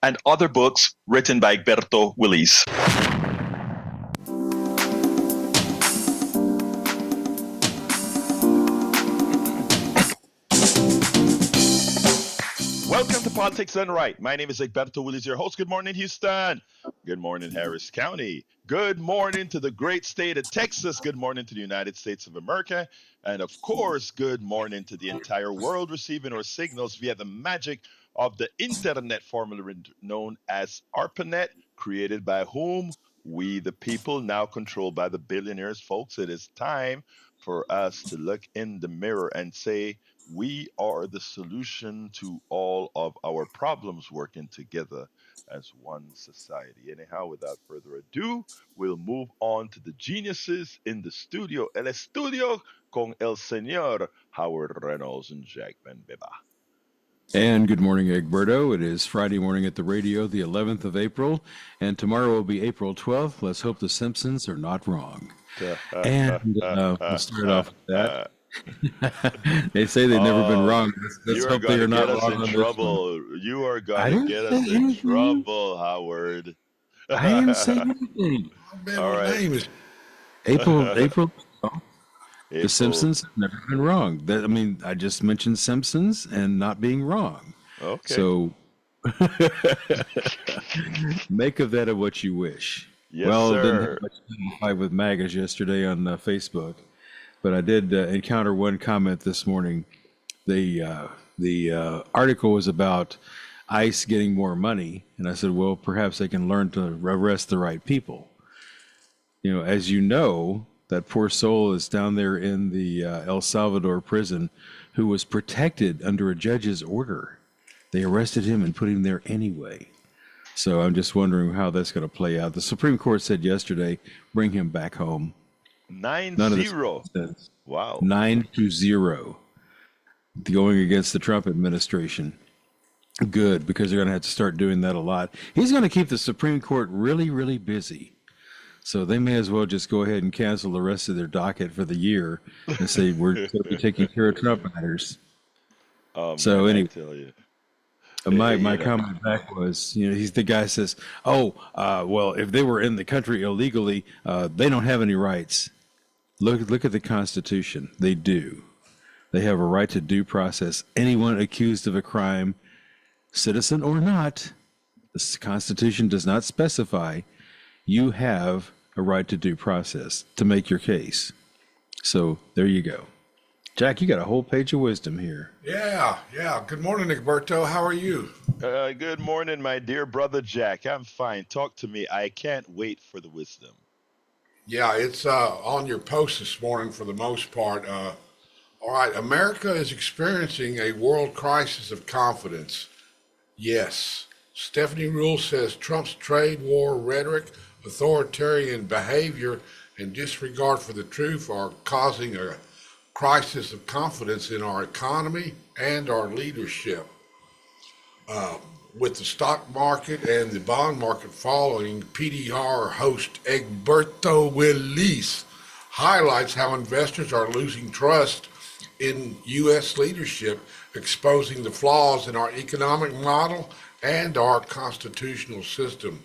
and other books written by Egberto Willis. Welcome to Politics Done Right. My name is Egberto Willis, your host. Good morning, Houston. Good morning, Harris County. Good morning to the great state of Texas. Good morning to the United States of America. And of course, good morning to the entire world receiving our signals via the magic of the internet, formerly known as ARPANET, created by whom? We, the people, now controlled by the billionaires. Folks, it is time for us to look in the mirror and say, we are the solution to all of our problems, working together as one society. Anyhow, without further ado, we'll move on to the geniuses in the studio. El estudio con el señor Howard Reynolds and Jack Van Beba. And good morning, Egberto. It is Friday morning at the radio, the 11th of April, and tomorrow will be April 12th. Let's hope the Simpsons are not wrong. And we'll start off with that. They say they've never been wrong. Let's you are hope they are going to not get us wrong in on trouble. You are going to get us in anything. trouble, Howard. I didn't say anything. All right. Name is April. The Simpsons have never been wrong. I just mentioned Simpsons and not being wrong. Okay. So make of that what you wish. Yes, well, sir. didn't have much to fight with MAGAs yesterday on Facebook, but I did encounter one comment this morning. The article was about ICE getting more money, and I said, well, perhaps they can learn to arrest the right people. As you know, that poor soul is down there in the El Salvador prison who was protected under a judge's order. They arrested him and put him there anyway. So I'm just wondering how that's going to play out. The Supreme Court said yesterday, bring him back home. 9-0. Wow. 9-0. Going against the Trump administration. Good, because they're going to have to start doing that a lot. He's going to keep the Supreme Court really, really busy. So they may as well just go ahead and cancel the rest of their docket for the year and say we're going to be taking care of Trump matters. So anyway, I tell you. My comment back was, he's the guy says, well, if they were in the country illegally, they don't have any rights. Look at the Constitution. They do. They have a right to due process. Anyone accused of a crime, citizen or not, the Constitution does not specify. You have a right to due process to make your case. So there you go. Jack, you got a whole page of wisdom here. Yeah. Good morning, Egberto. How are you? Good morning, my dear brother Jack. I'm fine. Talk to me. I can't wait for the wisdom. Yeah, it's on your post this morning for the most part. All right, America is experiencing a world crisis of confidence. Yes. Stephanie Ruhle says Trump's trade war rhetoric, authoritarian behavior, and disregard for the truth are causing a crisis of confidence in our economy and our leadership. With the stock market and the bond market falling, PDR host Egberto Willis highlights how investors are losing trust in U.S. leadership, exposing the flaws in our economic model and our constitutional system.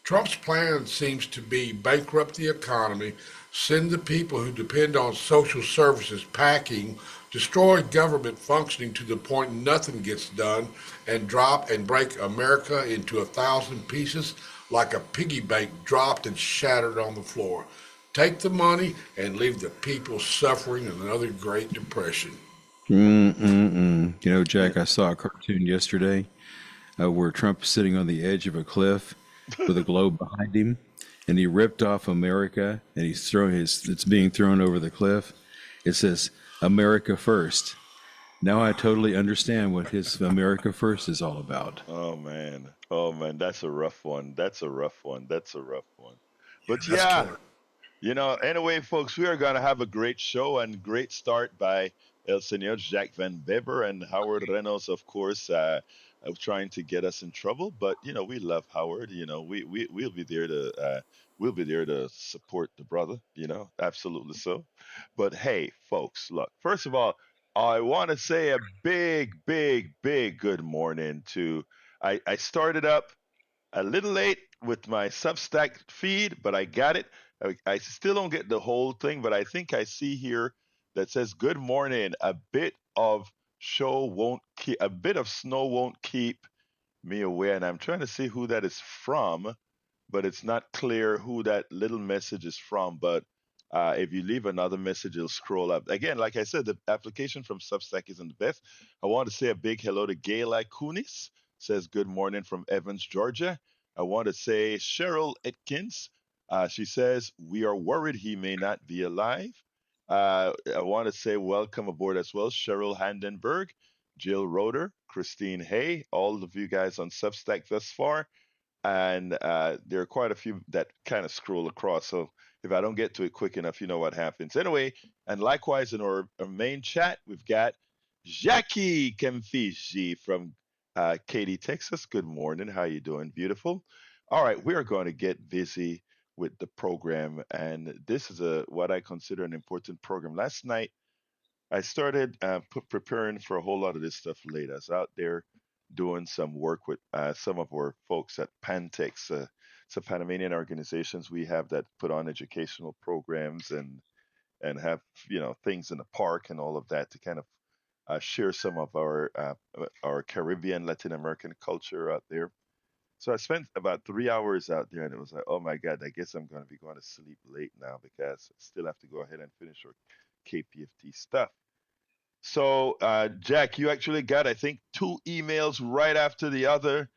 Trump's plan seems to be bankrupt the economy, send the people who depend on social services packing, destroy government functioning to the point nothing gets done, and drop and break America into 1,000 pieces like a piggy bank dropped and shattered on the floor. Take the money and leave the people suffering in another Great Depression. Jack, I saw a cartoon yesterday where Trump's sitting on the edge of a cliff with a globe behind him, and he ripped off America, and it's being thrown over the cliff. It says, America first. Now I totally understand what his America first is all about. Oh man, that's a rough one. But yeah, anyway, folks, we are going to have a great show and great start by El Señor Jack Van Weber and Howard Reynolds, of course, trying to get us in trouble. But we love Howard. We'll be there to support the brother. Absolutely so. But hey, folks, look. First of all, I want to say a big, big, big good morning to I started up a little late with my Substack feed, but I got it. I still don't get the whole thing, but I think I see here that says, "Good morning. A bit of snow won't keep me away." And I'm trying to see who that is from, but it's not clear who that little message is from. But if you leave another message, it'll scroll up. Again, like I said, the application from Substack isn't the best. I want to say a big hello to Gayla Kunis, says good morning from Evans, Georgia. I want to say Cheryl Atkins. She says, we are worried he may not be alive. I want to say welcome aboard as well, Cheryl Handenberg, Jill Roeder, Christine Hay, all of you guys on Substack thus far. And there are quite a few that kind of scroll across. So if I don't get to it quick enough, you know what happens. Anyway, and likewise in our main chat, we've got Jackie Kemfiji from Katy, Texas. Good morning. How you doing? Beautiful. All right, we are going to get busy with the program, and this is a what I consider an important program. Last night, I started preparing for a whole lot of this stuff late. I was out there doing some work with some of our folks at Pantex, some Panamanian organizations we have that put on educational programs and have things in the park and all of that to kind of share some of our Caribbean Latin American culture out there. So I spent about 3 hours out there, and it was like, oh my God, I guess I'm going to be going to sleep late now because I still have to go ahead and finish our KPFT stuff. So, Jack, you actually got, I think, two emails right after the other.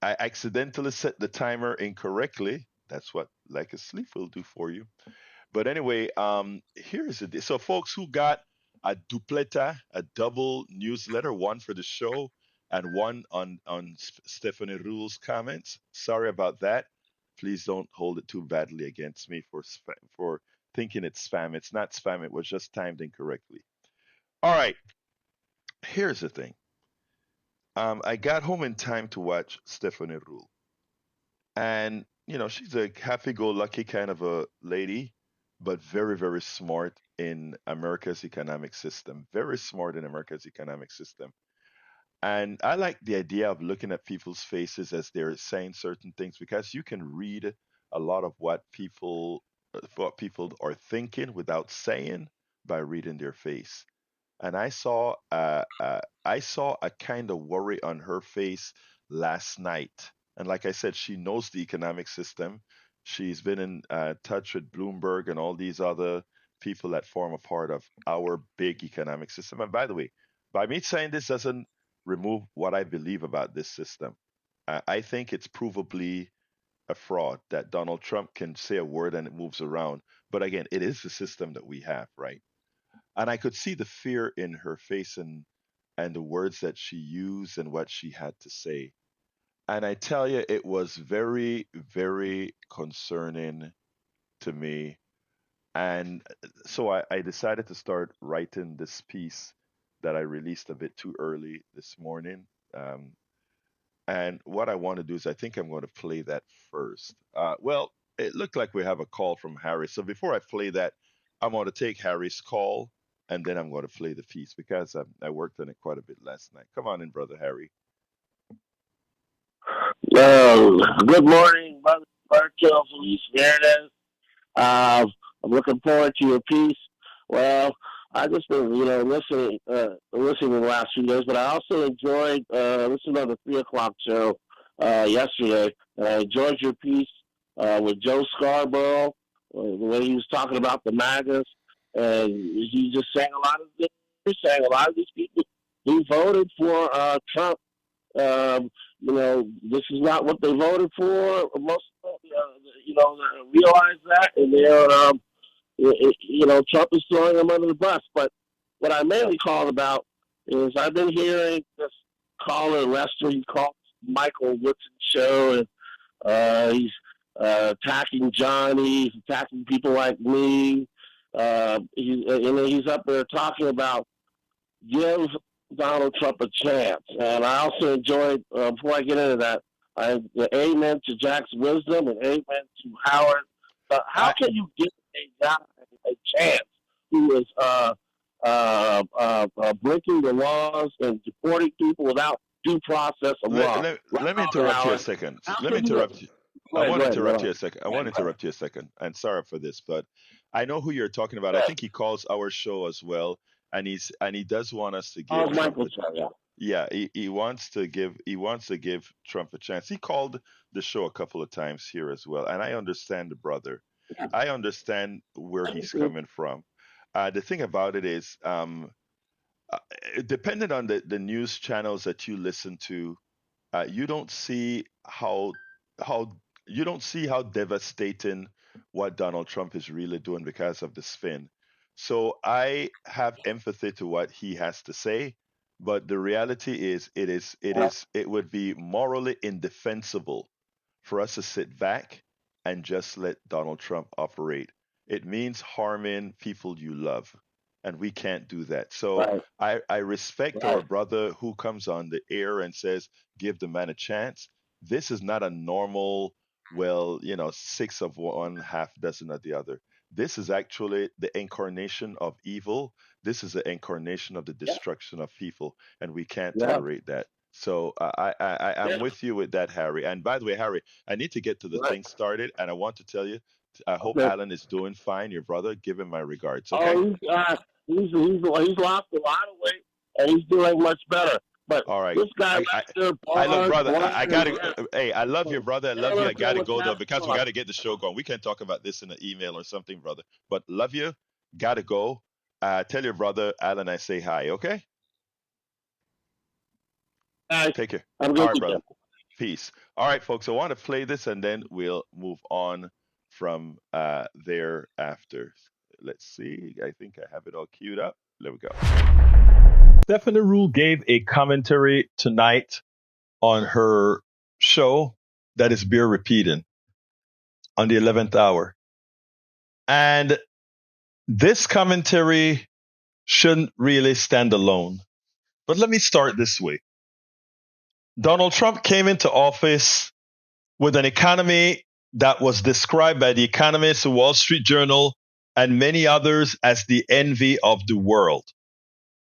I accidentally set the timer incorrectly. That's what like a sleep will do for you. But anyway, here's the deal. So, folks who got a dupleta, a double newsletter, one for the show and one on Stephanie Rule's comments. Sorry about that. Please don't hold it too badly against me for thinking it's spam. It's not spam. It was just timed incorrectly. All right. Here's the thing. I got home in time to watch Stephanie Rule, and she's a happy-go-lucky kind of a lady, but very, very smart in America's economic system. Very smart in America's economic system. And I like the idea of looking at people's faces as they're saying certain things because you can read a lot of what people are thinking without saying by reading their face. And I saw a kind of worry on her face last night. And like I said, she knows the economic system. She's been in touch with Bloomberg and all these other people that form a part of our big economic system. And by the way, by me saying this doesn't remove what I believe about this system. I think it's provably a fraud that Donald Trump can say a word and it moves around. But again, it is the system that we have, right? And I could see the fear in her face and the words that she used and what she had to say. And I tell you, it was very, very concerning to me. And so I decided to start writing this piece that I released a bit too early this morning. Um, and what I want to do is I think I'm going to play that first. Well, it looked like we have a call from Harry. So before I play that, I'm going to take Harry's call and then I'm going to play the piece because I worked on it quite a bit last night. Come on in, brother Harry. Good morning, Brother Bartel, Felice Verde. I'm looking forward to your piece. Well, I just been, listening the last few days, but I also enjoyed listening to the 3 o'clock show yesterday. And I enjoyed your piece with Joe Scarborough, the way he was talking about the MAGAs, and he just saying a lot of these people who voted for Trump. This is not what they voted for. Most of them, realize that, and Trump is throwing them under the bus. But what I mainly called about is I've been hearing this caller, Lester, he calls Michael Woodson show, and he's attacking Johnny, he's attacking people like me. He's up there talking about give Donald Trump a chance. And I also enjoyed, before I get into that, amen to Jack's wisdom and amen to Howard. How I can you give a guy a chance who is breaking the laws and deporting people without due process of let, law. let, Right let me on, interrupt you a Alan. second. How Let me can you? interrupt you. Go ahead, go ahead, go ahead. I want to interrupt you a second. And sorry for this, but I know who you're talking about. I think he calls our show as well, and he does want us to give Trump Michael a, Chaya. yeah, he wants to give Trump a chance. He called the show a couple of times here as well, and I understand the brother. I understand where he's coming from. The thing about it is, uh, depending on the news channels that you listen to, you don't see how you don't see how devastating what Donald Trump is really doing because of the spin. So I have empathy to what he has to say, but the reality is it would be morally indefensible for us to sit back and just let Donald Trump operate. It means harming people you love, and we can't do that. So Right, I respect our right. brother who comes on the air and says, give the man a chance. This is not a normal, well, six of one, half dozen of the other. This is actually the incarnation of evil. This is the incarnation of the Yeah, destruction of people, and we can't yeah, tolerate that. So I'm yeah. with you with that, Harry. And by the way, Harry, I need to get to the Right. thing started, and I want to tell you, I hope Okay. Alan is doing fine, your brother. Give him my regards, okay? Oh, he's lost a lot of weight, and he's doing much better. But All right. this guy I, right I, there, I look, Barnes, brother. I Barnes, gotta. Hey, I love you, brother. I I love you. I don't care gotta what's go though because we happening. gotta get the show going. We can talk about this in an email or something, brother. But love you. Gotta go. Tell your brother Alan I say hi. Okay. Guys, Take care. have a All good right, brother. weekend. Peace. All right, folks. I want to play this and then we'll move on from thereafter. Let's see. I think I have it all queued up. There we go. Stephanie Ruhle gave a commentary tonight on her show that is beer repeating on the 11th hour. And this commentary shouldn't really stand alone. But let me start this way. Donald Trump came into office with an economy that was described by the economists, the Wall Street Journal, and many others as the envy of the world.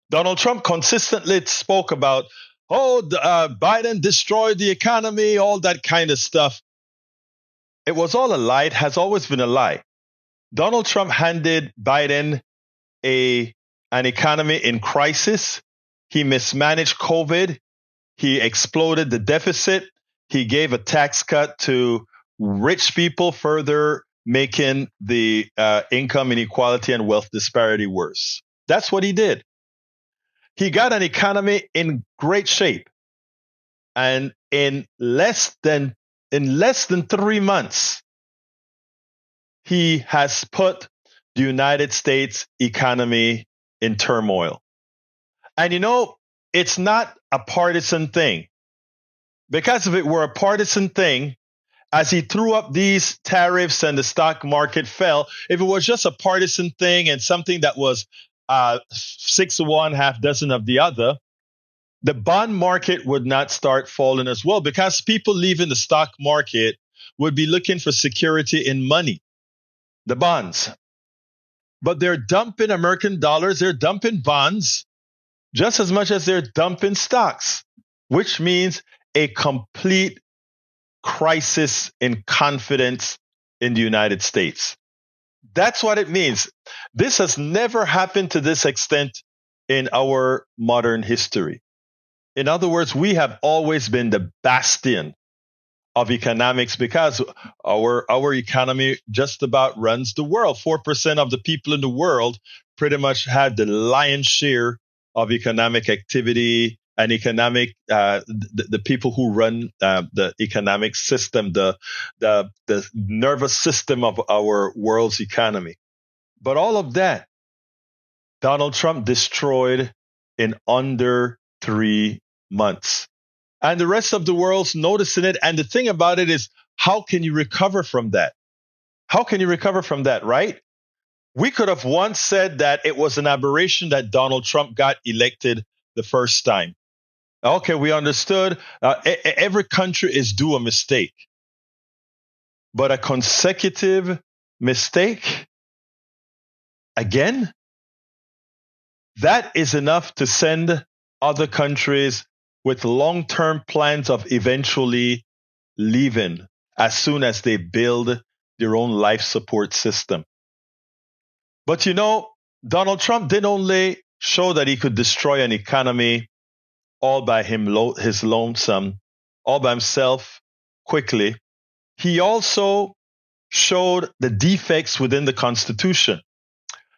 Donald Trump consistently spoke about, Biden destroyed the economy, all that kind of stuff. It was all a lie. It has always been a lie. Donald Trump handed Biden an economy in crisis. He mismanaged COVID. He exploded the deficit. He gave a tax cut to rich people, further making the income inequality and wealth disparity worse. That's what he did. He got an economy in great shape, and in less than 3 months, he has put the United States economy in turmoil. And it's not a partisan thing. Because if it were a partisan thing, as he threw up these tariffs and the stock market fell, if it was just a partisan thing and something that was six of one, half dozen of the other, the bond market would not start falling as well because people leaving the stock market would be looking for security in money, the bonds. But they're dumping American dollars, they're dumping bonds just as much as they're dumping stocks, which means a complete crisis in confidence in the United States. That's what it means. This has never happened to this extent in our modern history. In other words, we have always been the bastion of economics because our economy just about runs the world. 4% of the people in the world pretty much had the lion's share of economic activity and economic the people who run the economic system, the nervous system of our world's economy. But all of that, Donald Trump destroyed in under 3 months. And the rest of the world's noticing it. And the thing about it is, how can you recover from that? How can you recover from that, right? We could have once said that it was an aberration that Donald Trump got elected the first time. Okay, we understood. Every country is due a mistake. But a consecutive mistake, again, that is enough to send other countries with long-term plans of eventually leaving as soon as they build their own life support system. But Donald Trump didn't only show that he could destroy an economy all by his lonesome, all by himself quickly. He also showed the defects within the Constitution.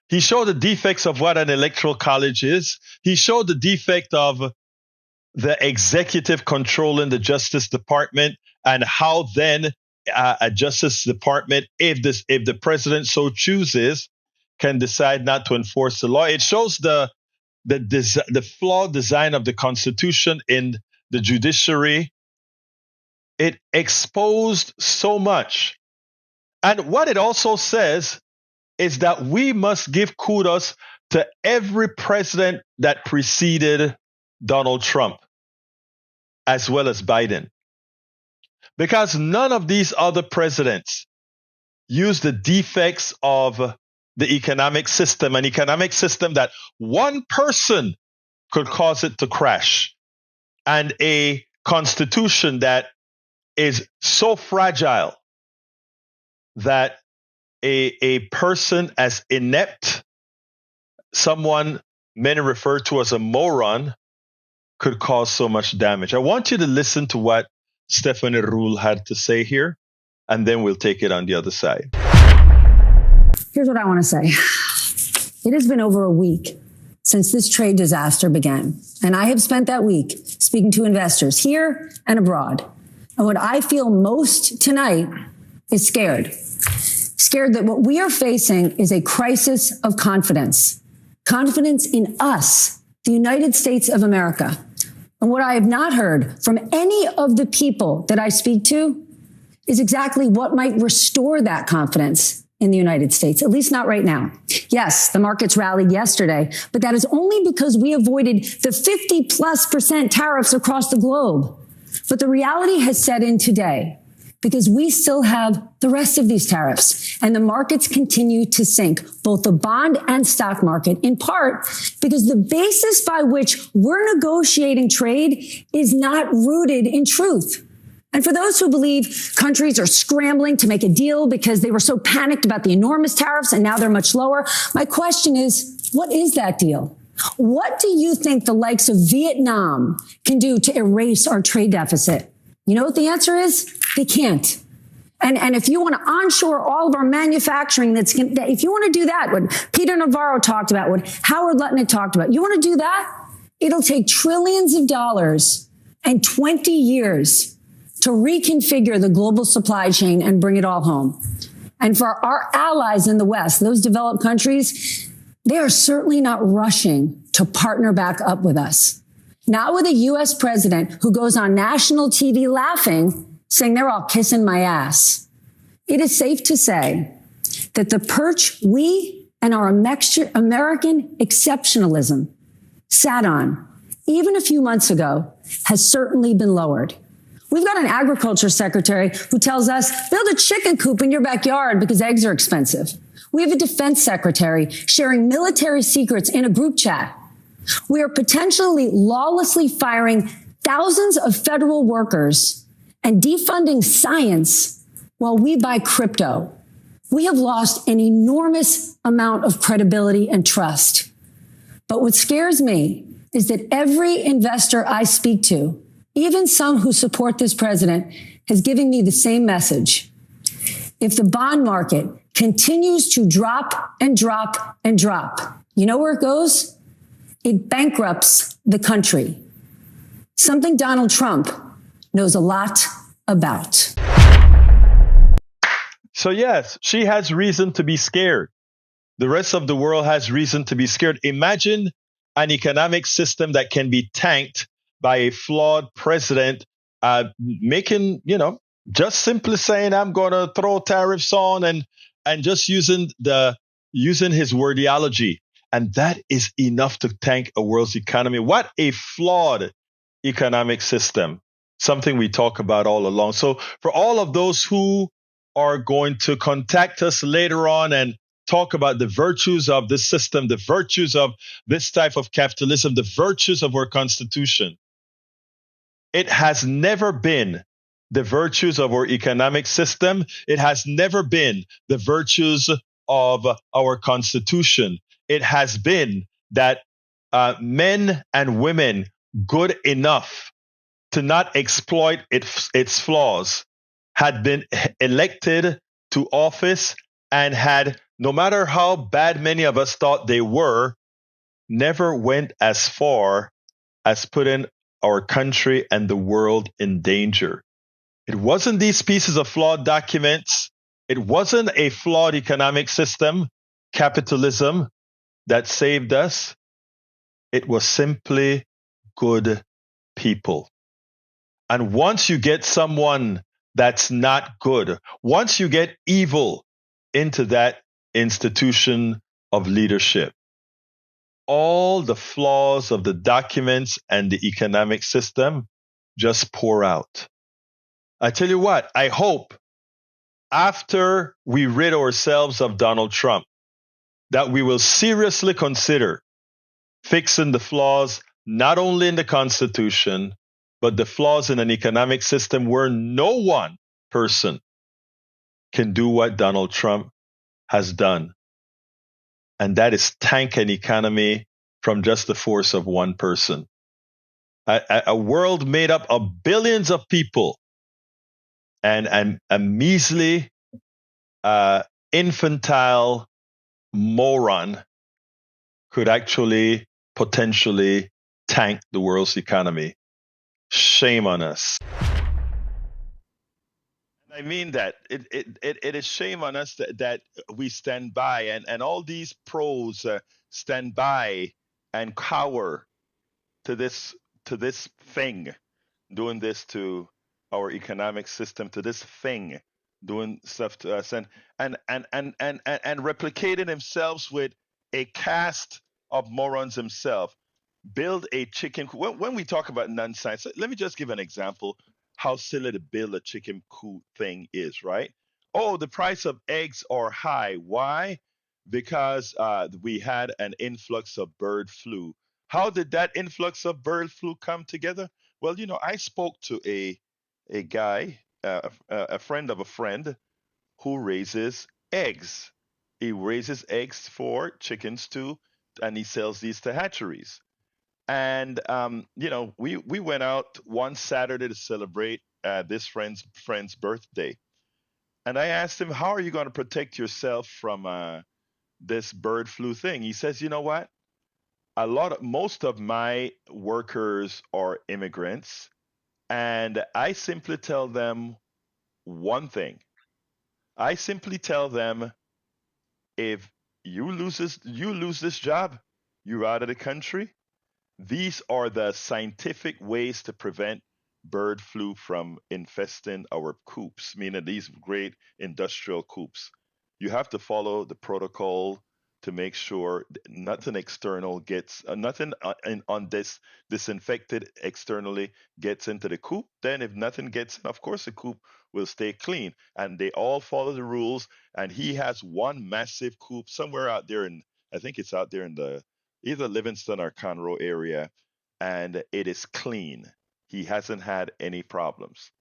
He showed the defects of what an electoral college is. He showed the defect of the executive controlling the Justice Department and how then a Justice Department, if the president so chooses, can decide not to enforce the law. It shows the flawed design of the Constitution in the judiciary. It exposed so much. And what it also says is that we must give kudos to every president that preceded Donald Trump, as well as Biden. Because none of these other presidents used the defects of the economic system, an economic system that one person could cause it to crash, and a constitution that is so fragile that a person as inept, someone many refer to as a moron, could cause so much damage. I want you to listen to what Stephanie Ruhle had to say here, and then we'll take it on the other side. Here's what I want to say. It has been over a week since this trade disaster began, and I have spent that week speaking to investors here and abroad. And what I feel most tonight is scared. Scared that what we are facing is a crisis of confidence. Confidence in us, the United States of America. And what I have not heard from any of the people that I speak to is exactly what might restore that confidence in the United States, at least not right now. Yes, the markets rallied yesterday, but that is only because we avoided the 50+% tariffs across the globe. But the reality has set in today because we still have the rest of these tariffs and the markets continue to sink, both the bond and stock market, in part because the basis by which we're negotiating trade is not rooted in truth. And for those who believe countries are scrambling to make a deal because they were so panicked about the enormous tariffs and now they're much lower, my question is, what is that deal? What do you think the likes of Vietnam can do to erase our trade deficit? You know what the answer is? They can't. And if you want to onshore all of our manufacturing, if you want to do that, what Peter Navarro talked about, what Howard Lutnick talked about, you want to do that? It'll take trillions of dollars and 20 years to reconfigure the global supply chain and bring it all home. And for our allies in the West, those developed countries, they are certainly not rushing to partner back up with us. Not with a U.S. president who goes on national TV laughing, saying they're all kissing my ass. It is safe to say that the perch we and our American exceptionalism sat on, even a few months ago, has certainly been lowered. We've got an agriculture secretary who tells us, build a chicken coop in your backyard because eggs are expensive. We have a defense secretary sharing military secrets in a group chat. We are potentially lawlessly firing thousands of federal workers and defunding science while we buy crypto. We have lost an enormous amount of credibility and trust. But what scares me is that every investor I speak to, even some who support this president, has given me the same message. If the bond market continues to drop and drop and drop, you know where it goes? It bankrupts the country. Something Donald Trump knows a lot about. So yes, she has reason to be scared. The rest of the world has reason to be scared. Imagine an economic system that can be tanked by a flawed president, making, just simply saying, I'm going to throw tariffs on and just using his wordiology. And that is enough to tank a world's economy. What a flawed economic system. Something we talk about all along. So for all of those who are going to contact us later on and talk about the virtues of this system, the virtues of this type of capitalism, the virtues of our Constitution, It has never been the virtues of our economic system. It has never been the virtues of our Constitution. It has been that men and women good enough to not exploit its flaws had been elected to office and had, no matter how bad many of us thought they were, never went as far as putting our country and the world in danger. It wasn't these pieces of flawed documents. It wasn't a flawed economic system, capitalism, that saved us. It was simply good people. And once you get someone that's not good, once you get evil into that institution of leadership, all the flaws of the documents and the economic system just pour out. I tell you what, I hope after we rid ourselves of Donald Trump, that we will seriously consider fixing the flaws not only in the Constitution, but the flaws in an economic system where no one person can do what Donald Trump has done. And that is tank an economy from just the force of one person. A world made up of billions of people and a measly, infantile moron could actually potentially tank the world's economy. Shame on us. I mean that it is shame on us that we stand by and all these pros stand by and cower to this thing, doing this to our economic system, to this thing, doing stuff to us, and replicating themselves with a cast of morons himself. Build a chicken. When we talk about non-science, let me just give an example how silly to build a chicken coop thing is, right? Oh, the price of eggs are high. Why? Because we had an influx of bird flu. How did that influx of bird flu come together? Well, I spoke to a guy, a friend of a friend, who raises eggs. He raises eggs for chickens too, and he sells these to hatcheries. And we went out one Saturday to celebrate this friend's birthday. And I asked him, "How are you going to protect yourself from this bird flu thing?" He says, "You know what? Most of my workers are immigrants, and I simply tell them one thing. I simply tell them, if you lose this job, you're out of the country. These are the scientific ways to prevent bird flu from infesting our coops, meaning these great industrial coops. You have to follow the protocol to make sure nothing external gets, nothing on this disinfected externally gets into the coop. Then, if nothing gets in, of course, the coop will stay clean. And they all follow the rules. And he has one massive coop somewhere out there I think it's out there in the either Livingston or Conroe area, and it is clean. He hasn't had any problems.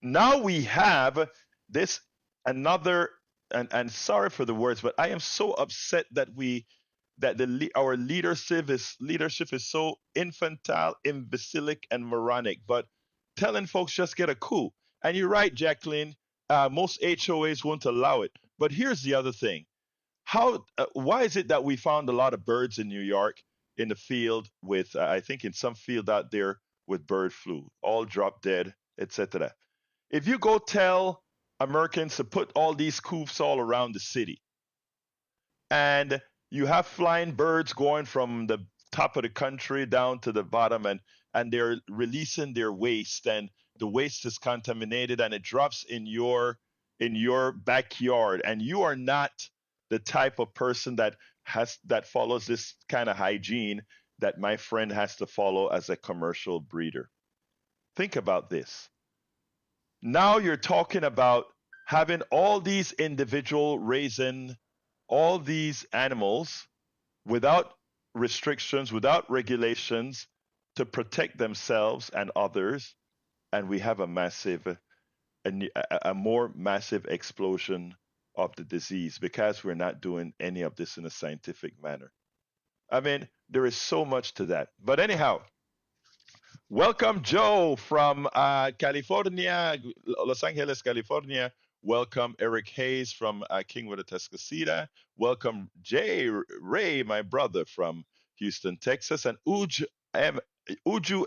Now we have this another, and sorry for the words, but I am so upset that our leadership is so infantile, imbecilic, and moronic. But telling folks just get a coup, and you're right, Jacqueline. Most HOAs won't allow it. But here's the other thing: why is it that we found a lot of birds in New York in the field with I think in some field out there with bird flu, all dropped dead, etc. If you go tell Americans to put all these coops all around the city, and you have flying birds going from the top of the country down to the bottom, and they're releasing their waste, and the waste is contaminated, and it drops in your backyard, and you are not the type of person that follows this kind of hygiene that my friend has to follow as a commercial breeder. Think about this. Now you're talking about having all these individual raising all these animals without restrictions, without regulations to protect themselves and others. and we have a more massive explosion of the disease because we're not doing any of this in a scientific manner. I mean, there is so much to that. But anyhow, welcome, Joe from California, Los Angeles, California. Welcome, Eric Hayes from Kingwood, Atascocita. Welcome, Jay Ray, my brother from Houston, Texas. And Uju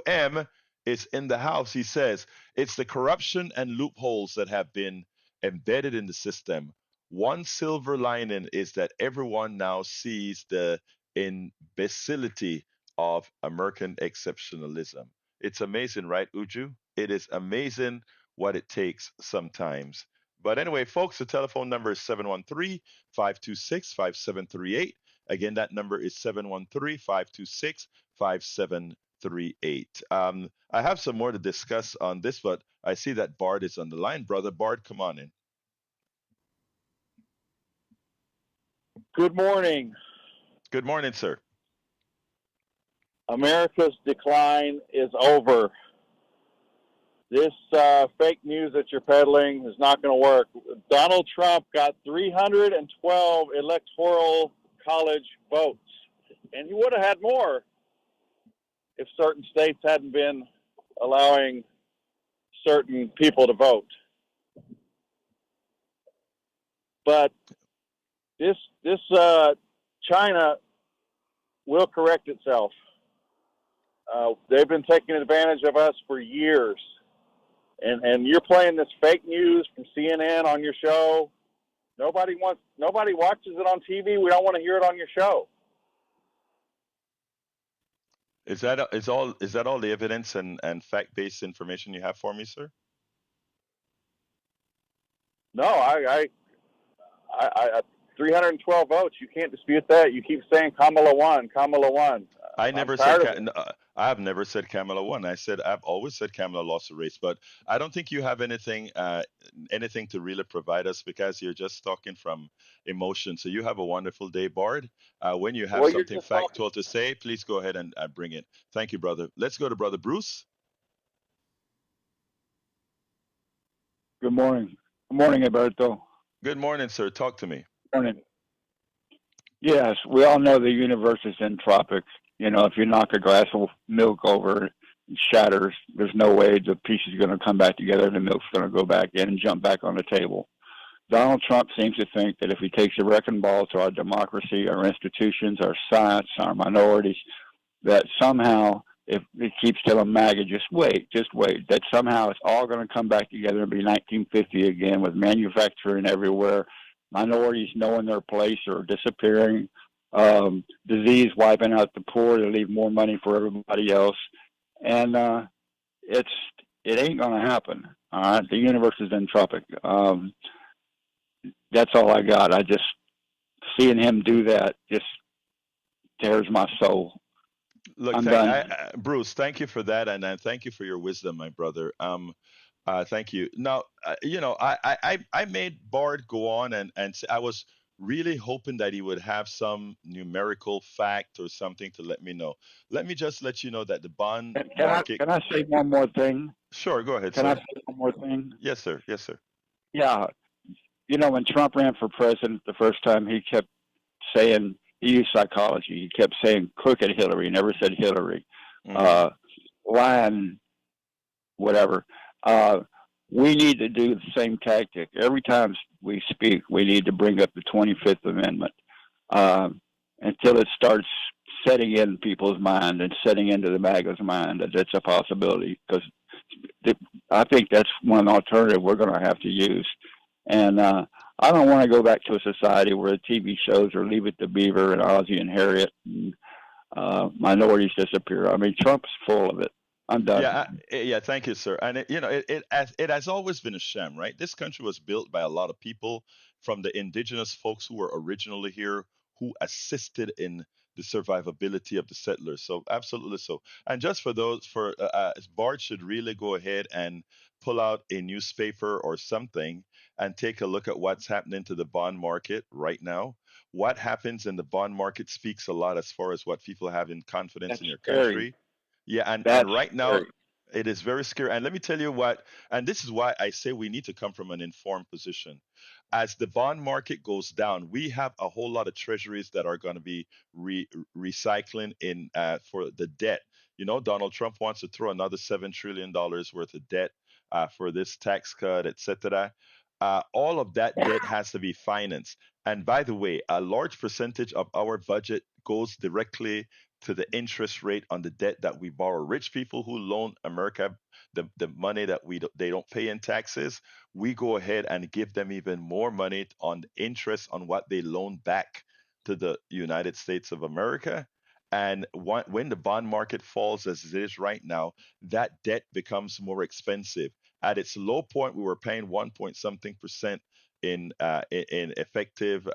M is in the house. He says, it's the corruption and loopholes that have been embedded in the system. One silver lining is that everyone now sees the imbecility of American exceptionalism. It's amazing, right, Uju? It is amazing what it takes sometimes. But anyway, folks, the telephone number is 713 526 5738. Again, that number is 713 526 5738. I have some more to discuss on this, but I see that Bart is on the line. Brother Bart, come on in. Good morning. Good morning, sir. America's decline is over. This fake news that you're peddling is not going to work. Donald Trump got 312 electoral college votes, and he would have had more if certain states hadn't been allowing certain people to vote. But this China will correct itself. They've been taking advantage of us for years. And you're playing this fake news from CNN on your show. Nobody watches it on TV. We don't want to hear it on your show. Is that all the evidence and fact-based information you have for me, sir? No, I 312 votes. You can't dispute that. You keep saying Kamala won. Kamala won. I never said I have never said Kamala won. I've always said Kamala lost the race, but I don't think you have anything to really provide us because you're just talking from emotion. So you have a wonderful day, Bard. When you have something factual to say, please go ahead and bring it. Thank you, brother. Let's go to Brother Bruce. Good morning. Good morning, Alberto. Good morning, sir. Talk to me. Morning. Yes, we all know the universe is entropic. You know, if you knock a glass of milk over, it shatters. There's no way the piece is going to come back together. The milk's going to go back in and jump back on the table. Donald Trump seems to think that if he takes a wrecking ball to our democracy, our institutions, our science, our minorities, that somehow, if it keeps telling MAGA, just wait, that somehow it's all going to come back together and be 1950 again with manufacturing everywhere, minorities knowing their place or disappearing, disease wiping out the poor to leave more money for everybody else. And it ain't going to happen. All right, the universe is entropic. That's all I got. I just seeing him do that just tears my soul. Look, Bruce, thank you for that, and thank you for your wisdom, my brother. Thank you. Now, I made Bard go on and say I was really hoping that he would have some numerical fact or something to let me know. Let me just let you know that the bond market. Can I say one more thing? Sure, go ahead, Can sir. I say one more thing? Yes, sir. Yes, sir. Yeah. You know, when Trump ran for president the first time, he kept saying, he used psychology. He kept saying crooked Hillary, never said Hillary. Lying, whatever. We need to do the same tactic. Every time we speak, we need to bring up the 25th Amendment until it starts setting in people's mind and setting into the MAGA's mind that it's a possibility. Because I think that's one alternative we're going to have to use. And I don't want to go back to a society where the TV shows are Leave It to Beaver and Ozzie and Harriet and minorities disappear. I mean, Trump's full of it. I'm done. Yeah, thank you, sir. And it has always been a sham, right? This country was built by a lot of people from the indigenous folks who were originally here, who assisted in the survivability of the settlers. So absolutely so. And just for Bart should really go ahead and pull out a newspaper or something and take a look at what's happening to the bond market right now. What happens in the bond market speaks a lot as far as what people have in confidence in your country. Yeah, and right now, It is very scary. And let me tell you what, and this is why I say we need to come from an informed position. As the bond market goes down, we have a whole lot of treasuries that are going to be recycling in for the debt. You know, Donald Trump wants to throw another $7 trillion worth of debt for this tax cut, etc. All of that debt has to be financed. And by the way, a large percentage of our budget goes directly to the interest rate on the debt that we borrow. Rich people who loan America the money that they don't pay in taxes, we go ahead and give them even more money on interest on what they loan back to the United States of America. And when the bond market falls as it is right now, that debt becomes more expensive. At its low point, we were paying 1 point something percent in effective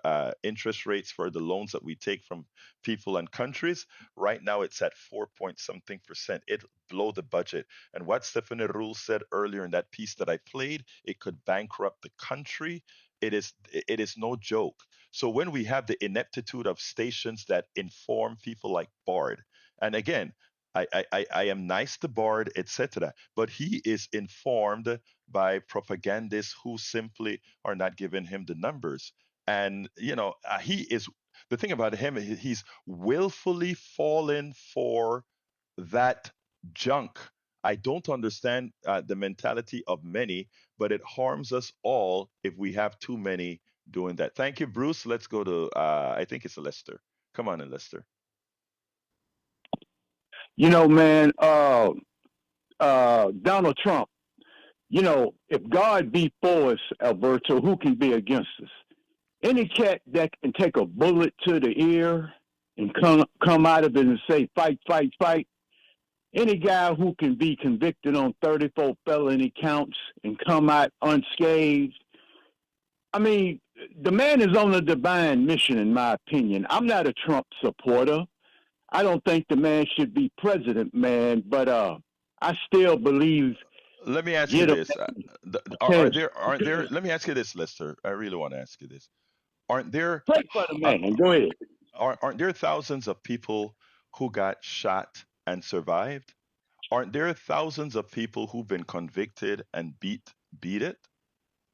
interest rates for the loans that we take from people and countries. Right now, it's at 4 point something percent. It blow the budget. And what Stephanie Ruhle said earlier in that piece that I played, it could bankrupt the country. It is no joke. So when we have the ineptitude of stations that inform people like Bard, and again, I am nice to Bard, etc., but he is informed by propagandists who simply are not giving him the numbers. And he is the thing about him. He's willfully fallen for that junk. I don't understand the mentality of many, but it harms us all if we have too many doing that. Thank you, Bruce. Let's go to I think it's Lester. Come on in, Lester. Man, Donald Trump, if God be for us, Alberto, who can be against us? Any cat that can take a bullet to the ear and come out of it and say, fight, fight, fight. Any guy who can be convicted on 34 felony counts and come out unscathed. I mean, the man is on a divine mission, in my opinion. I'm not a Trump supporter. I don't think the man should be president, man, but I still believe. Let me ask you this: aren't there? Let me ask you this, Lester. I really want to ask you this: Aren't there? Pray for the man. Go ahead. Aren't there thousands of people who got shot and survived? Aren't there thousands of people who've been convicted and beat it?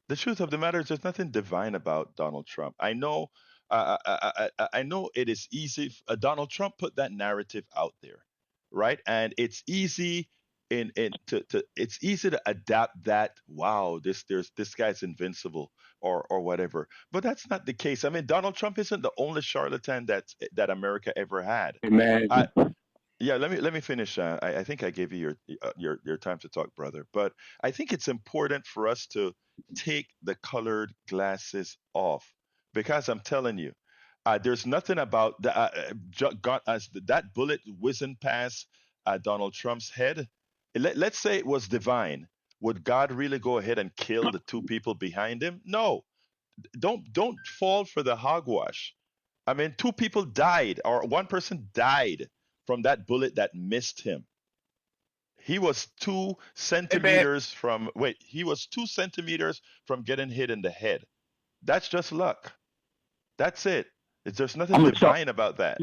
The truth of the matter is, there's nothing divine about Donald Trump. I know, I know it is easy. Donald Trump put that narrative out there, right? And it's easy it's easy to adapt that. Wow, this guy's invincible or whatever. But that's not the case. I mean, Donald Trump isn't the only charlatan that America ever had. Man. Yeah, let me finish. I think I gave you your time to talk, brother. But I think it's important for us to take the colored glasses off, because I'm telling you, there's nothing about that bullet whizzing past Donald Trump's head. Let's say it was divine. Would God really go ahead and kill the two people behind him? No. Don't fall for the hogwash. I mean, two people died, or one person died from that bullet that missed him. He was 2 centimeters from he was 2 centimeters from getting hit in the head. That's just luck. That's it. There's nothing divine about that.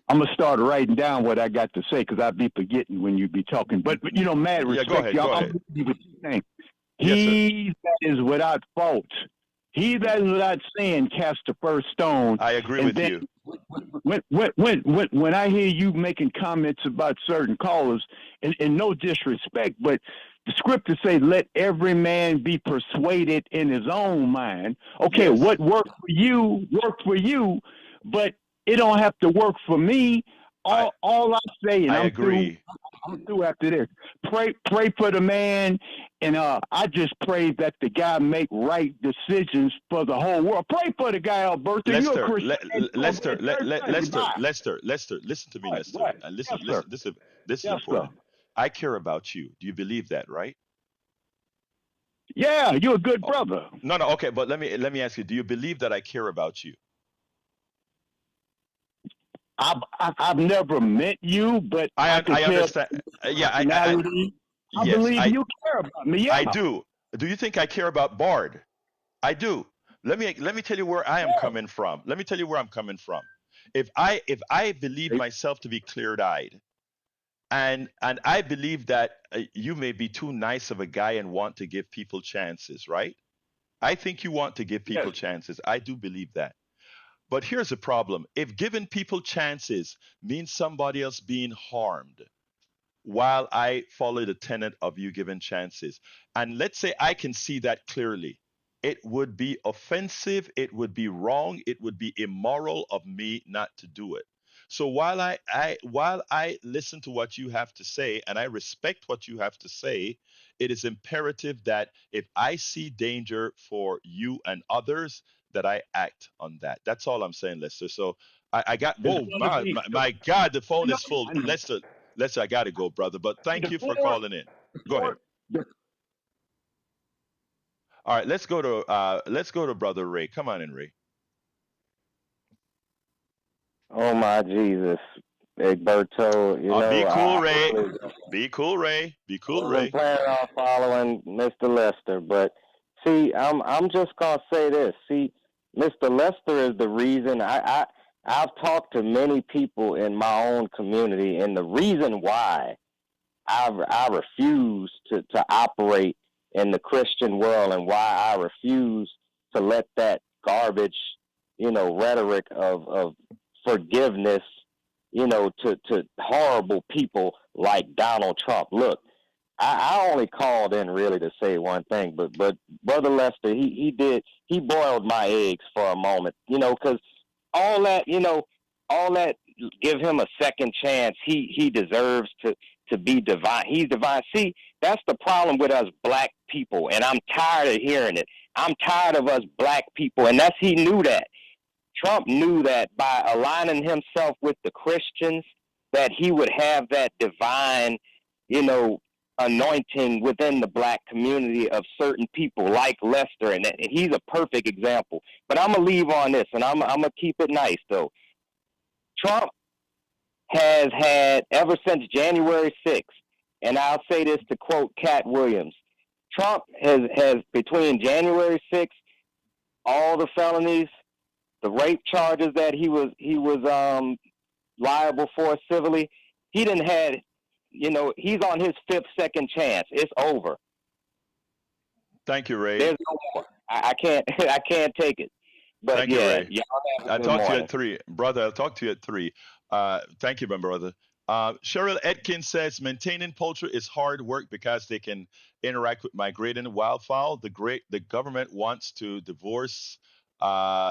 I'm gonna start writing down what I got to say, because I'll be forgetting when you be talking. But mad respect, go ahead, y'all. go ahead. He that is without fault, he that is without sin, cast the first stone. I agree with you. When I hear you making comments about certain callers, and no disrespect, but the scripture say, "Let every man be persuaded in his own mind." Okay, Yes. what worked for you, but it don't have to work for me. All I say, and I I'm agree. I'm through after this. Pray for the man, and I just pray that the guy make right decisions for the whole world. Pray for the guy, Alberto. You're a Christian. Lester, listen to me, Lester. Right. Listen, Yes, listen. This is Yes, important. I care about you. Do you believe that, right? Yeah, you're a good brother. No, okay, but let me ask you, do you believe that I care about you? I've never met you, but I understand. I believe you care about me. Yeah. I do. Do you think I care about Bard? I do. Let me tell you where I am coming from. Let me tell you where I'm coming from. If I believe myself to be clear-eyed, And I believe that you may be too nice of a guy and want to give people chances, right? I think you want to give Yes. people chances. I do believe that. But here's the problem. If giving people chances means somebody else being harmed, while I follow the tenet of you giving chances. And let's say I can see that clearly. It would be offensive, it would be wrong, it would be immoral of me not to do it. So while I listen to what you have to say and I respect what you have to say, it is imperative that if I see danger for you and others, that I act on that. That's all I'm saying, Lester. So I got, There's whoa, going to my, be my, my God, the phone no, is full. I know. Lester, I gotta go, brother. But thank you for Before, calling in. Go ahead. before the All right, let's go to brother Ray. Come on in, Ray. Oh my Jesus, Egberto, Be cool, I Ray. really Be cool, Ray. Be cool, wasn't Ray. planning on following Mr. Lester, but see, I'm just gonna say this. See, Mr. Lester is the reason I've talked to many people in my own community, and the reason why I refuse to operate in the Christian world, and why I refuse to let that garbage, rhetoric of forgiveness, to horrible people like Donald Trump. Look, I only called in really to say one thing, but Brother Lester, he boiled my eggs for a moment, because all that, all that, give him a second chance. He deserves to be divine. He's divine. See, that's the problem with us black people, and I'm tired of hearing it. I'm tired of us black people, and he knew that. Trump knew that by aligning himself with the Christians, that he would have that divine, anointing within the black community of certain people like Lester, and he's a perfect example. But I'm gonna leave on this, and I'm gonna keep it nice though. Trump has had ever since January 6th, and I'll say this to quote Cat Williams. Trump has between January 6th, all the felonies, the rape charges that he was liable for civilly. He didn't had, he's on his fifth second chance. It's over. Thank you, Ray. There's no more. I can't I can't take it. But Thank you, yeah, Ray. y'all have a I'll good talk to you morning. at 3. Brother, I'll talk to you at 3. Thank you, my brother. Cheryl Edkins says maintaining poultry is hard work because they can interact with migrating wildfowl. The government wants to divorce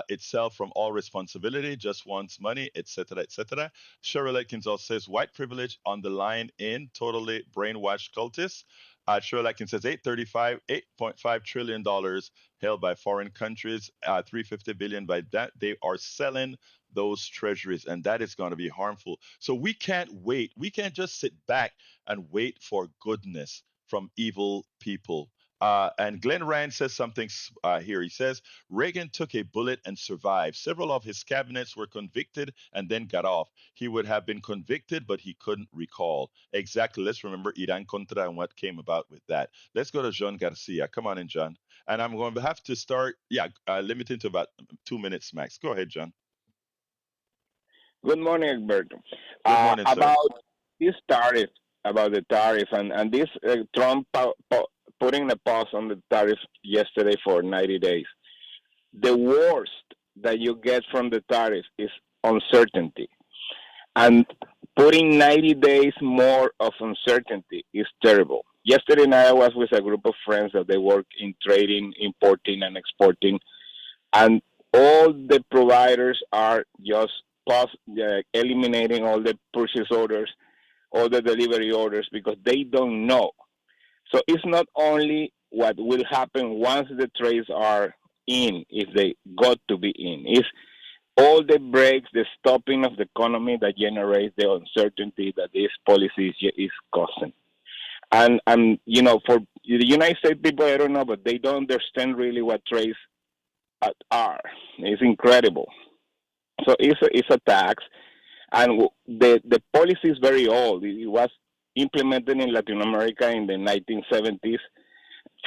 itself from all responsibility, just wants money, etc., etc. Cheryl Edkins also says white privilege on the line in totally brainwashed cultists. Cheryl Atkins says $8.5 trillion held by foreign countries, 350 billion by that. They are selling those treasuries, and that is going to be harmful. So we can't wait. We can't just sit back and wait for goodness from evil people. And Glenn Rand says something here. He says Reagan took a bullet and survived. Several of his cabinets were convicted and then got off. He would have been convicted, but he couldn't recall. Exactly. Let's remember Iran Contra and what came about with that. Let's go to John Garcia. Come on in, John. And I'm going to have to start, limiting to about 2 minutes max. Go ahead, John. Good morning, Alberto. Good morning, sir. About this tariff, about the tariff, and this Trump putting a pause on the tariff yesterday for 90 days. The worst that you get from the tariff is uncertainty. And putting 90 days more of uncertainty is terrible. Yesterday night, I was with a group of friends that they work in trading, importing, and exporting. And all the providers are just eliminating all the purchase orders, all the delivery orders, because they don't know. So it's not only what will happen once the trades are in, if they got to be in. It's all the breaks, the stopping of the economy that generates the uncertainty that this policy is causing. And for the United States people, I don't know, but they don't understand really what trades are. It's incredible. So it's a tax, and the policy is very old. It was implemented in Latin America in the 1970s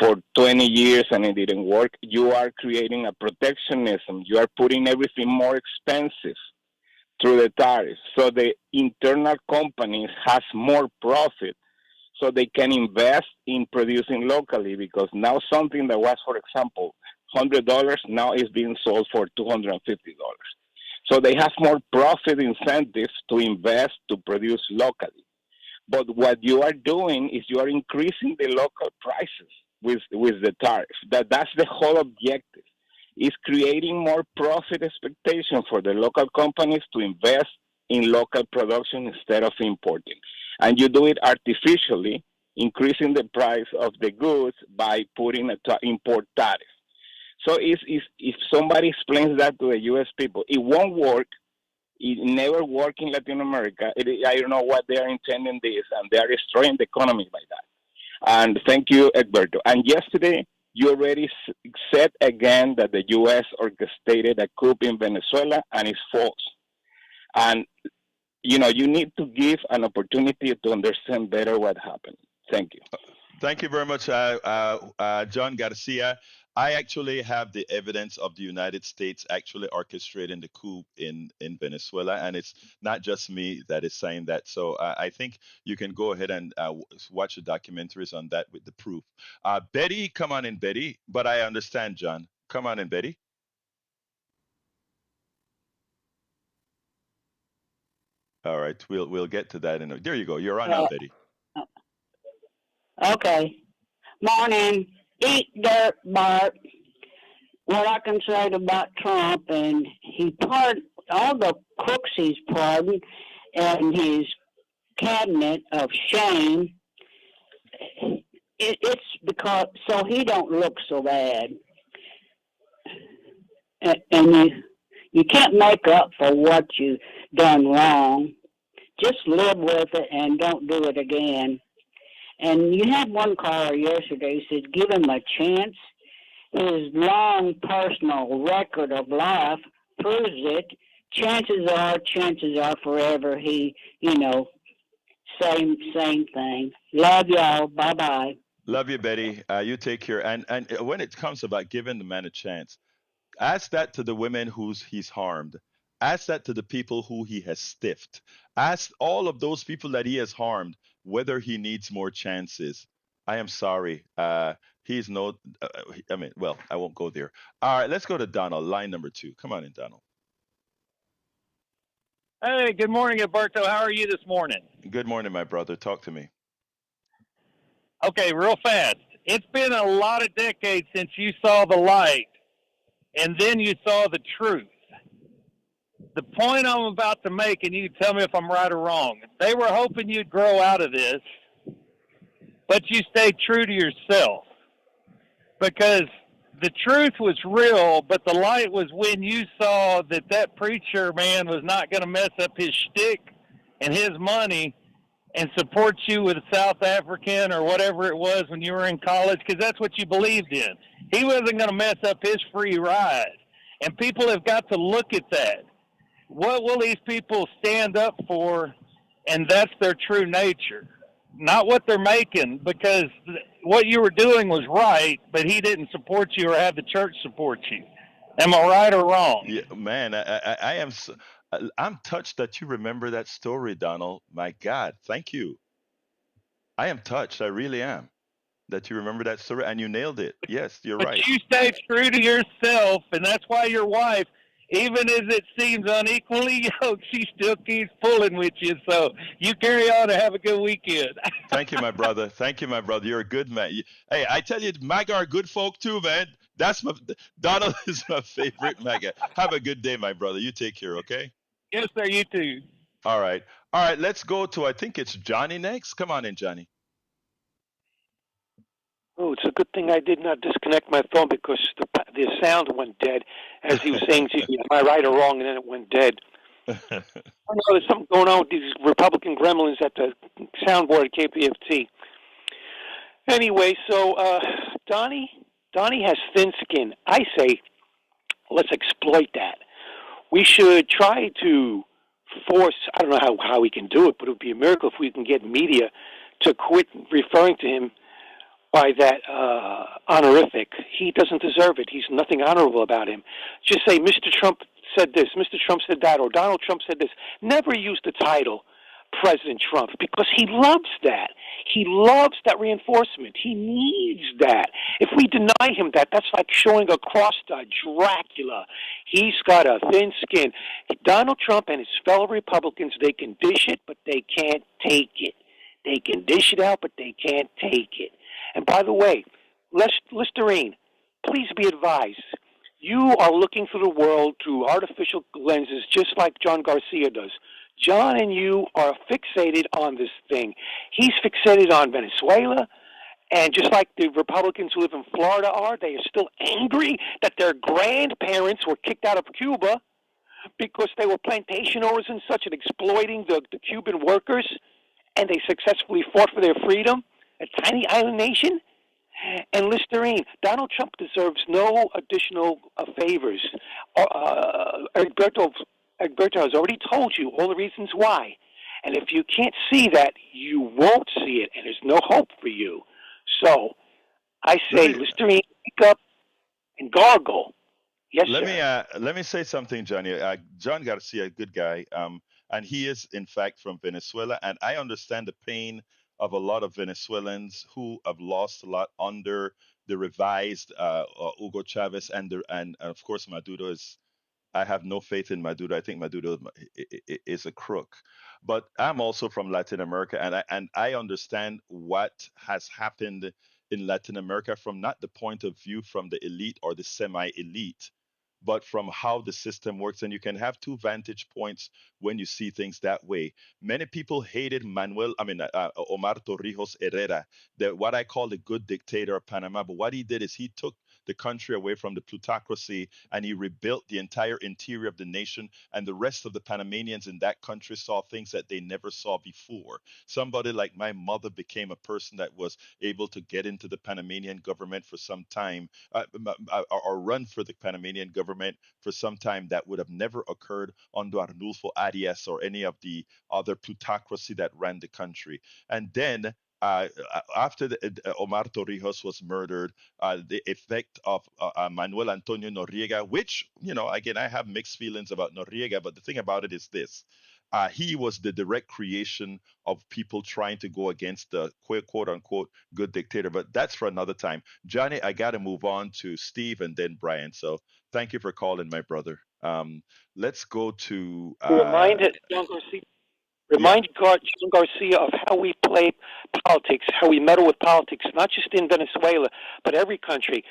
for 20 years, and it didn't work. You are creating a protectionism. You are putting everything more expensive. through the tariffs. So the internal companies has more profit, so they can invest in producing locally, because now something that was, for example, $100 now is being sold for $250. So they have more profit incentives to invest to produce locally. But what you are doing is you are increasing the local prices with the tariff. That's the whole objective. Is creating more profit expectation for the local companies to invest in local production instead of importing. And you do it artificially, increasing the price of the goods by putting an import tariff. So if somebody explains that to the U.S. people, it won't work. It never worked in Latin America. I don't know what they are intending this, and they are destroying the economy by that. And thank you, Egberto. And yesterday, you already said again that the U.S. orchestrated a coup in Venezuela, and it's false. And, you need to give an opportunity to understand better what happened. Thank you. Thank you very much, John Garcia. I actually have the evidence of the United States actually orchestrating the coup in Venezuela, and it's not just me that is saying that. So I think you can go ahead and watch the documentaries on that with the proof. Betty, come on in, Betty. But I understand, John. Come on in, Betty. All right, we'll get to that there you go. You're on now, Betty. Okay. Morning. Eat dirt, Bart. What I can say about Trump, and he pardoned all the crooks he's pardoned, and his cabinet of shame. It's because so he don't look so bad, and you can't make up for what you done wrong. Just live with it and don't do it again. And you had one caller yesterday who said, give him a chance. His long personal record of life proves it. Chances are forever he, same thing. Love y'all. Bye-bye. Love you, Betty. You take care. And when it comes about giving the man a chance, ask that to the women he's harmed. Ask that to the people who he has stiffed. Ask all of those people that he has harmed whether he needs more chances. I am sorry. He's no, I won't go there. All right, let's go to Donald, line number 2. Come on in, Donald. Hey, good morning, Alberto. How are you this morning? Good morning, my brother. Talk to me. Okay, real fast. It's been a lot of decades since you saw the light, and then you saw the truth. The point I'm about to make, and you can tell me if I'm right or wrong, they were hoping you'd grow out of this, but you stayed true to yourself. Because the truth was real, but the light was when you saw that preacher man was not going to mess up his shtick and his money and support you with South African or whatever it was when you were in college, because that's what you believed in. He wasn't going to mess up his free ride. And people have got to look at that. What will these people stand up for? And that's their true nature, not what they're making, because what you were doing was right, but he didn't support you or have the church support you. Am I right or wrong? Yeah, man, I'm touched that you remember that story, Donald. My God, thank you. I am touched. I really am. That you remember that story and you nailed it. Yes, you're right. But you stay true to yourself, and that's why your wife, even as it seems unequally yoked, she still keeps pulling with you. So you carry on and have a good weekend. Thank you, my brother. Thank you, my brother. You're a good man. Hey, I tell you, MAGA are good folk too, man. Donald is my favorite MAGA. Have a good day, my brother. You take care, okay? Yes, sir. You too. All right. Let's go to, I think it's Johnny next. Come on in, Johnny. Oh, it's a good thing I did not disconnect my phone because the sound went dead as he was saying to you, am I right or wrong? And then it went dead. I know there's something going on with these Republican gremlins at the soundboard at KPFT. Anyway, so Donnie has thin skin. I say let's exploit that. We should try to force, I don't know how we can do it, but it would be a miracle if we can get media to quit referring to him by that honorific. He doesn't deserve it. He's nothing honorable about him. Just say, Mr. Trump said this, Mr. Trump said that, or Donald Trump said this. Never use the title President Trump, because he loves that. He loves that reinforcement. He needs that. If we deny him that, that's like showing a cross-eyed Dracula. He's got a thin skin. Donald Trump and his fellow Republicans, they can dish it, but they can't take it. They can dish it out, but they can't take it. And by the way, Listerine, please be advised. You are looking through the world through artificial lenses, just like John Garcia does. John and you are fixated on this thing. He's fixated on Venezuela, and just like the Republicans who live in Florida are, they are still angry that their grandparents were kicked out of Cuba because they were plantation owners and such and exploiting the Cuban workers, and they successfully fought for their freedom, a tiny island nation. And Listerine, Donald Trump deserves no additional favors. Egberto has already told you all the reasons why. And if you can't see that, you won't see it, and there's no hope for you. So I say, Listerine, pick up and gargle. Yes, sir. Let me say something, Johnny. John Garcia, a good guy, and he is, in fact, from Venezuela. And I understand the pain of a lot of Venezuelans who have lost a lot under the revised Hugo Chavez and of course Maduro is. I have no faith in Maduro. I think Maduro is a crook. But I'm also from Latin America, and I understand what has happened in Latin America from not the point of view from the elite or the semi-elite, but from how the system works. And you can have two vantage points when you see things that way. Many people hated Omar Torrijos Herrera, what I call the good dictator of Panama. But what he did is he took the country away from the plutocracy and he rebuilt the entire interior of the nation. And the rest of the Panamanians in that country saw things that they never saw before. Somebody like my mother became a person that was able to get into the Panamanian government for some time, or run for the Panamanian government for some time that would have never occurred under Arnulfo Arias or any of the other plutocracy that ran the country. And then after Omar Torrijos was murdered, the effect of Manuel Antonio Noriega, which, again, I have mixed feelings about Noriega, but the thing about it is this. He was the direct creation of people trying to go against the quote unquote good dictator. But that's for another time. Johnny, I got to move on to Steve and then Brian. So thank you for calling, my brother. Let's go to. Remind John Garcia of how we play politics, how we meddle with politics, not just in Venezuela, but every country.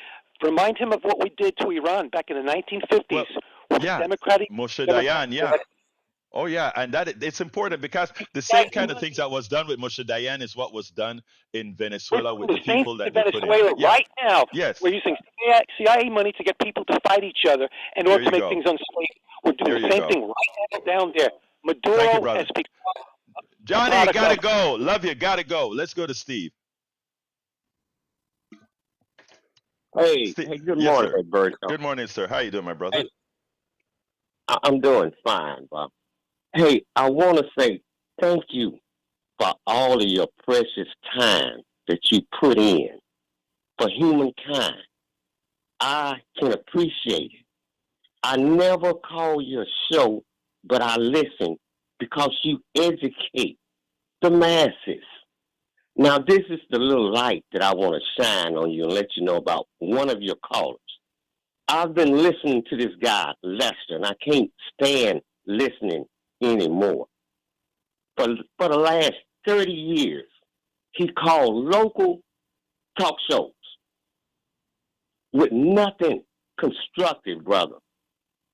Remind him of what we did to Iran back in the 1950s. Democratic Moshe Dayan, yeah. Oh, yeah, and it's important because the same kind of things that was done with Moshe Dayan is what was done in Venezuela with the people that they put in. Venezuela right now, yes. We're using CIA money to get people to fight each other in order to make things unsafe. We're doing the same thing right now down there. Maduro has become Johnny, gotta go. Love you, gotta go. Let's go to Steve. Hey, good morning, Bert. Good morning, sir. How you doing, my brother? Hey, I'm doing fine, Bob. Hey, I want to say thank you for all of your precious time that you put in for humankind. I can appreciate it. I never call your show, but I listen because you educate the masses. Now, this is the little light that I want to shine on you and let you know about one of your callers. I've been listening to this guy, Lester, and I can't stand listening anymore. For the last 30 years, he called local talk shows with nothing constructive, brother.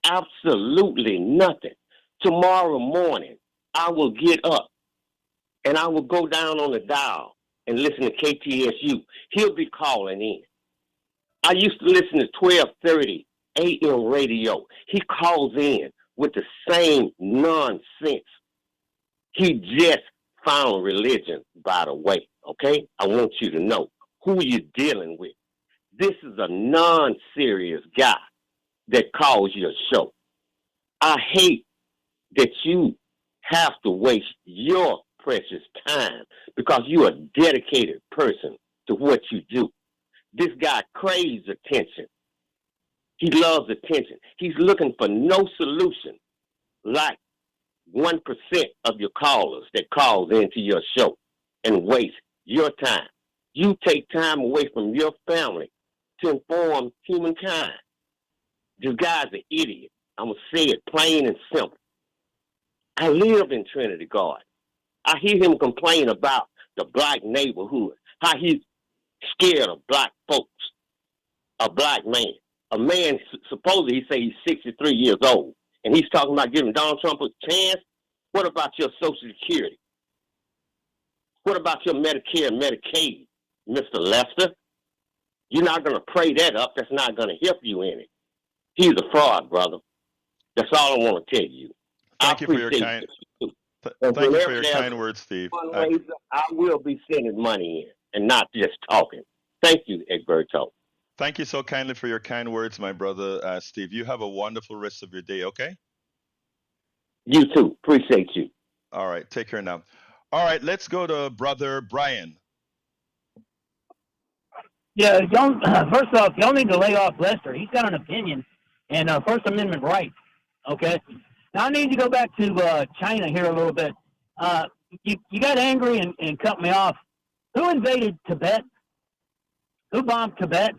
Absolutely nothing. Tomorrow morning, I will get up and I will go down on the dial and listen to KTSU. He'll be calling in. I used to listen to 1230 AM radio. He calls in with the same nonsense. He just found religion, by the way, okay? I want you to know who you're dealing with. This is a non-serious guy that calls your show. I hate that you have to waste your precious time because you're a dedicated person to what you do. This guy craves attention. He loves attention. He's looking for no solution like 1% of your callers that calls into your show and waste your time. You take time away from your family to inform humankind. This guy's an idiot. I'm going to say it plain and simple. I live in Trinity Garden. I hear him complain about the black neighborhood, how he's scared of black folks, a black man. A man, supposedly he say he's 63 years old, and he's talking about giving Donald Trump a chance. What about your Social Security? What about your Medicare and Medicaid, Mr. Lester? You're not going to pray that up. That's not going to help you any. He's a fraud, brother. That's all I want to tell you. Thank you for your kind. Thank you for your kind words, Steve. I will be sending money in and not just talking. Thank you, Egberto. Thank you so kindly for your kind words, my brother, Steve. You have a wonderful rest of your day, okay? You too. Appreciate you. All right. Take care now. All right. Let's go to Brother Brian. Yeah, first off, y'all need to lay off Lester. He's got an opinion and First Amendment rights, okay? Now, I need to go back to China here a little bit. You got angry and cut me off. Who invaded Tibet? Who bombed Tibet?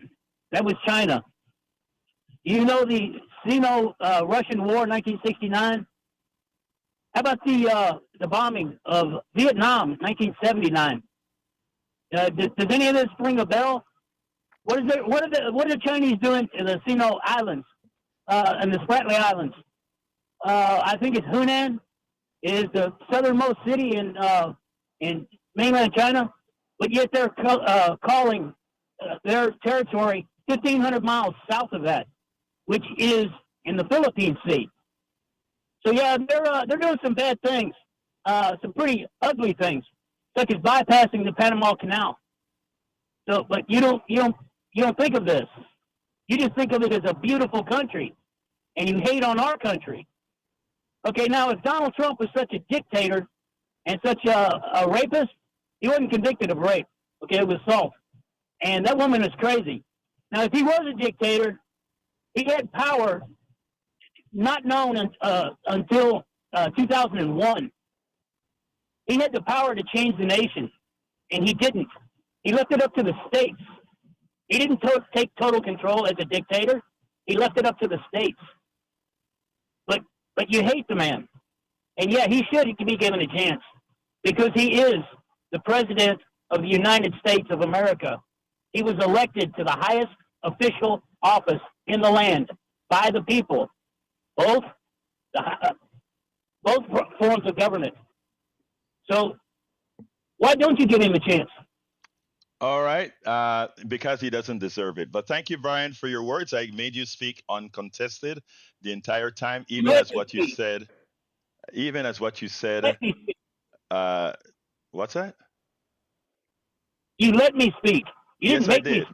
That was China. You know the Sino-Russian War, 1969? How about the bombing of Vietnam, 1979? Does any of this ring a bell? What are the Chinese doing in the Sino Islands and the Spratly Islands? I think it's Hunan is the southernmost city in mainland China, but yet they're calling their territory 1,500 miles south of that, which is in the Philippine Sea. So yeah, they're doing some bad things, some pretty ugly things, such as bypassing the Panama Canal. So, but you don't think of this. You just think of it as a beautiful country, and you hate on our country. Okay, now if Donald Trump was such a dictator and such a rapist, he wasn't convicted of rape. Okay, it was assault. And that woman is crazy. Now, if he was a dictator, he had power not known until 2001. He had the power to change the nation, and he didn't. He left it up to the states. He didn't take total control as a dictator. He left it up to the states. But you hate the man. And yeah, he should be given a chance because he is the president of the United States of America. He was elected to the highest official office in the land by the people, both forms of government. So why don't you give him a chance? All right, because he doesn't deserve it. But thank you, Brian, for your words. I made you speak uncontested the entire time, even as what you said. Even as what you said. What's that? You let me speak. You Yes, didn't make me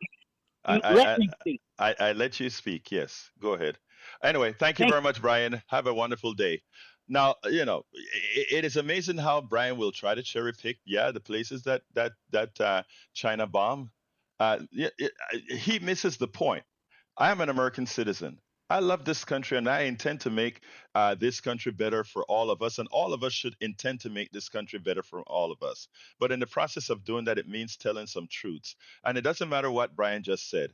speak. Let me speak. I let you speak. Yes, go ahead. Anyway, thank you very much, Brian. Have a wonderful day. Now, it is amazing how Brian will try to cherry pick, the places that China bomb. He misses the point. I am an American citizen. I love this country, and I intend to make this country better for all of us, and all of us should intend to make this country better for all of us. But in the process of doing that, it means telling some truths, and it doesn't matter what Brian just said.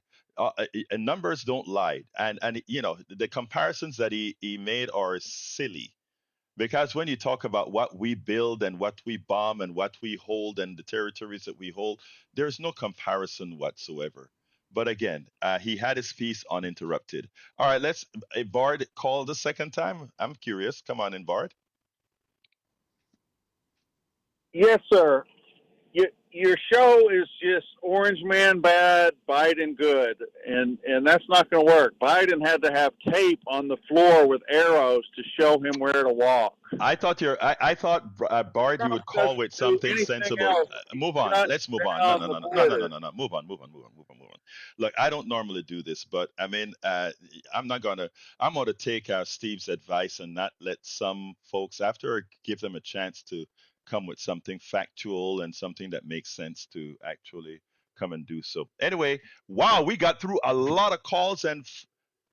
Numbers don't lie, and the comparisons that he made are silly. Because when you talk about what we build and what we bomb and what we hold and the territories that we hold, there's no comparison whatsoever. But again, he had his piece uninterrupted. All right, let's Bard call the second time. I'm curious. Come on in, Bard. Yes, sir. Your show is just Orange Man bad, Biden good, and that's not going to work. Biden had to have tape on the floor with arrows to show him where to walk. I thought Bard, you would call with something sensible. Move on. Let's move on. No. Move on. Look, I don't normally do this, but I mean, I'm gonna take Steve's advice and not let some folks give them a chance to come with something factual and something that makes sense to actually come and do so. Anyway, wow, we got through a lot of calls and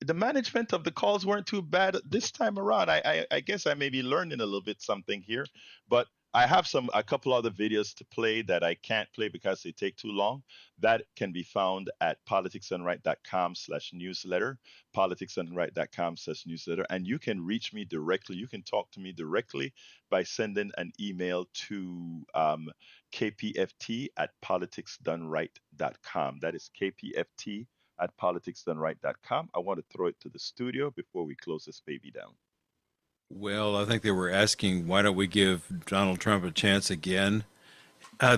the management of the calls weren't too bad this time around. I guess I may be learning a little bit something here, but I have a couple other videos to play that I can't play because they take too long. That can be found at politicsdoneright.com/newsletter, politicsdoneright.com/newsletter, and you can reach me directly. You can talk to me directly by sending an email to kpft@politicsdoneright.com. That is kpft@politicsdoneright.com. I want to throw it to the studio before we close this baby down. Well, I think they were asking, why don't we give Donald Trump a chance again?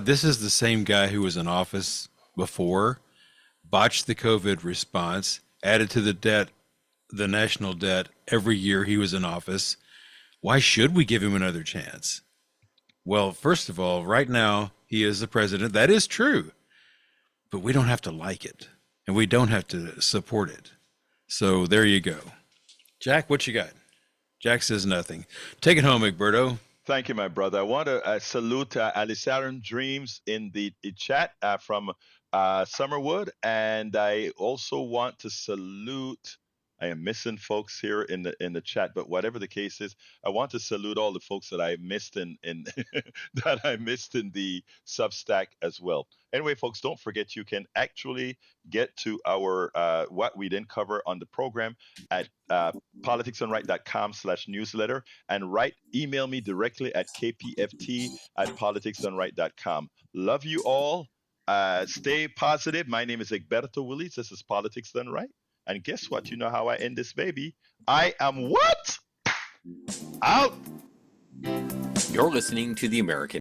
This is the same guy who was in office before, botched the COVID response, added to the debt, the national debt every year he was in office. Why should we give him another chance? Well, first of all, right now he is the president. That is true, but we don't have to like it and we don't have to support it. So there you go. Jack, what you got? Jack says nothing. Take it home, Egberto. Thank you, my brother. I want to salute Alisaran Dreams in the chat from Summerwood, and I also want to salute. I am missing folks here in the chat, but whatever the case is, I want to salute all the folks that I missed in that I missed in the Substack as well. Anyway, folks, don't forget you can actually get to our what we didn't cover on the program at politicsdoneright.com/newsletter and email me directly at kpft@politicsdoneright.com. Love you all. Stay positive. My name is Egberto Willis. This is Politics Done Right. And guess what? You know how I end this baby. I am what? Out. You're listening to The American